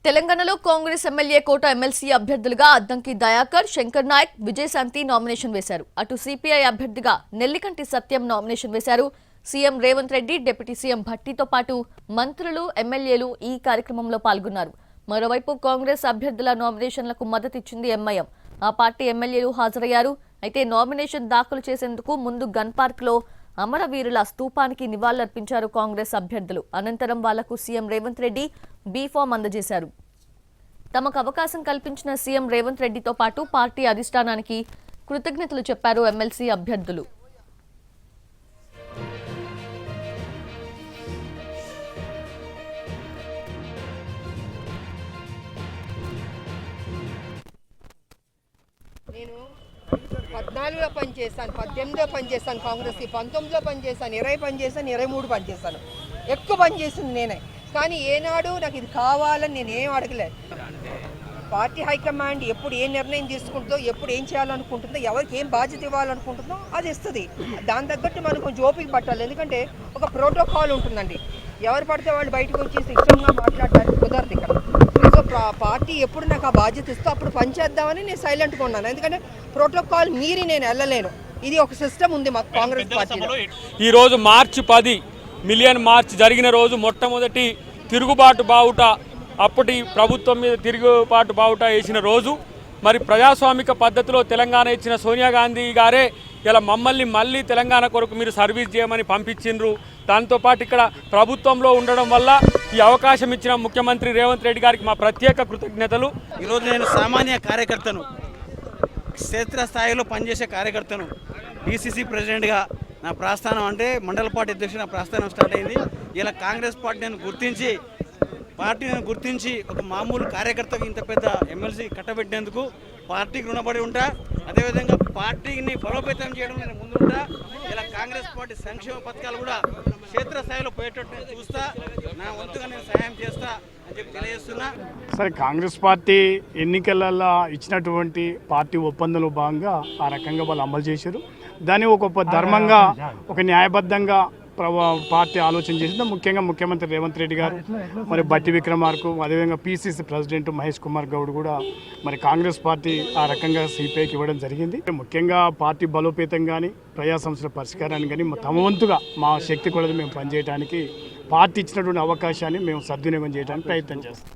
తెలంగాణలో Congress MLA quota MLC అభ్యర్థులుగా Addanki Dayakar, Shankar Naik, Vijayashanti nomination వేశారు. అటు సిపిఐ అభ్యర్థిగా నెల్లికంటి సత్యం నామినేషన్ వేశారు. CM Revanth Reddy, deputy CM భట్టితో పాటు మంత్రులు, ఎమ్మెల్యేలు ఈ కార్యక్రమంలో పాల్గొన్నారు. మరోవైపు కాంగ్రెస్ అభ్యర్థుల నామినేషన్లకు మద్దతిచ్చింది ఎంఐఎం. ఆ పార్టీ ఎమ్మెల్యేలు హాజరయ్యారు. అయితే నామినేషన్ దాఖలు చేసేందుకు ముందు గన్ పార్క్ లో అమరవీరుల స్తూపానికి నివాళులర్పించారు కాంగ్రెస్ అభ్యర్థులు. అనంతరం వాళ్లకు సీఎం రేవంత్ రెడ్డి బీ-ఫామ్ అందజేశారు. తమకు అవకాశం కల్పించిన సీఎం రేవంత్ రెడ్డితో పాటు పార్టీ అధిష్టానానికి కృతజ్ఞతలు చెప్పారు ఎమ్మెల్సీ అభ్యర్థులు. నేను 14లో పనిచేశాను, 18లో పనిచేశాను, కాంగ్రెస్ 19లో పనిచేశాను, 20 పనిచేశాను, 23 పనిచేశాను. ఎక్కువ పనిచేసింది నేనే. కానీ ఏనాడు నాకు ఇది కావాలని నేను ఏం అడగలేదు. పార్టీ హైకమాండ్ ఎప్పుడు ఏ నిర్ణయం తీసుకుంటుందో, ఎప్పుడు ఏం చేయాలనుకుంటుందో, ఎవరికి ఏం బాధ్యత ఇవ్వాలనుకుంటుందో అది ఇస్తుంది. దాని తగ్గట్టు మనం కొంచెం ఓపిక పట్టాలి. ఎందుకంటే ఒక ప్రోటోకాల్ ఉంటుందండి. ఎవరు పడితే వాళ్ళు బయటకు వచ్చేసి ఇష్టంగా మాట్లాడడానికి కుదరదు ఇక్కడ. సో పార్టీ ఎప్పుడు నాకు ఆ బాధ్యత ఇస్తూ అప్పుడు పనిచేద్దామని నేను సైలెంట్గా ఉన్నాను. ఎందుకంటే ప్రోటోకాల్ మీరి నేను వెళ్ళలేను. ఇది ఒక సిస్టమ్ ఉంది మాకు కాంగ్రెస్ పార్టీలో. ఈరోజు మార్చి 10 మిలియన్ మార్చ్ జరిగిన రోజు మొట్టమొదటి తిరుగుబాటు బావుట, అప్పటి ప్రభుత్వం మీద తిరుగుబాటు బావుట వేసిన రోజు. మరి ప్రజాస్వామిక పద్ధతిలో తెలంగాణ ఇచ్చిన సోనియా గాంధీ గారే ఇలా మమ్మల్ని మళ్ళీ తెలంగాణ కొరకు మీరు సర్వీస్ చేయమని పంపించిండ్రు. దాంతోపాటు ఇక్కడ ప్రభుత్వంలో ఉండడం వల్ల ఈ అవకాశం ఇచ్చిన ముఖ్యమంత్రి రేవంత్ రెడ్డి గారికి మా ప్రత్యేక కృతజ్ఞతలు. ఈరోజు నేను సామాన్య కార్యకర్తను, క్షేత్రస్థాయిలో పనిచేసే కార్యకర్తను. డిసిసి ప్రెసిడెంట్గా నా ప్రస్థానం, అంటే మండల పార్టీ అధ్యక్షుడు నా ప్రస్థానం స్టార్ట్ అయింది. ఇలా కాంగ్రెస్ పార్టీని గుర్తించి ఒక మామూలు కార్యకర్తకు ఇంత పెద్ద ఎమ్మెల్సీ కట్టబెట్టినందుకు పార్టీకి రుణపడి ఉంటా. అదేవిధంగా పార్టీని బలోపేతం చేయడం నేను ముందుంటా. ఇలా కాంగ్రెస్ పార్టీ సంక్షేమ పథకాలు కూడా క్షేత్రస్థాయిలో పోయేటట్టు చూస్తా. నా వంతుగా నేను సహాయం చేస్తా అని చెప్పి తెలియజేస్తున్నా. సరే, కాంగ్రెస్ పార్టీ ఎన్నికలలో ఇచ్చినటువంటి పార్టీ ఒప్పందంలో భాగంగా ఆ రకంగా వాళ్ళు అమలు చేశారు. దాన్ని ఒక ధర్మంగా, ఒక న్యాయబద్ధంగా పార్టీ ఆలోచన చేసింది. ముఖ్యంగా ముఖ్యమంత్రి రేవంత్ రెడ్డి గారు, మరి బట్టి విక్రమార్కు, అదేవిధంగా పిసిసి ప్రెసిడెంట్ మహేష్ కుమార్ గౌడ్ కూడా మరి కాంగ్రెస్ పార్టీ ఆ రకంగా సిపిఐకి ఇవ్వడం జరిగింది. ముఖ్యంగా పార్టీ బలోపేతం కానీ, ప్రజా సమస్యల పరిష్కారాన్ని కానీ తమ వంతుగా మా శక్తి కొలది మేము పనిచేయడానికి పార్టీ ఇచ్చినటువంటి అవకాశాన్ని మేము సద్వినియోగం చేయడానికి ప్రయత్నం చేస్తాం.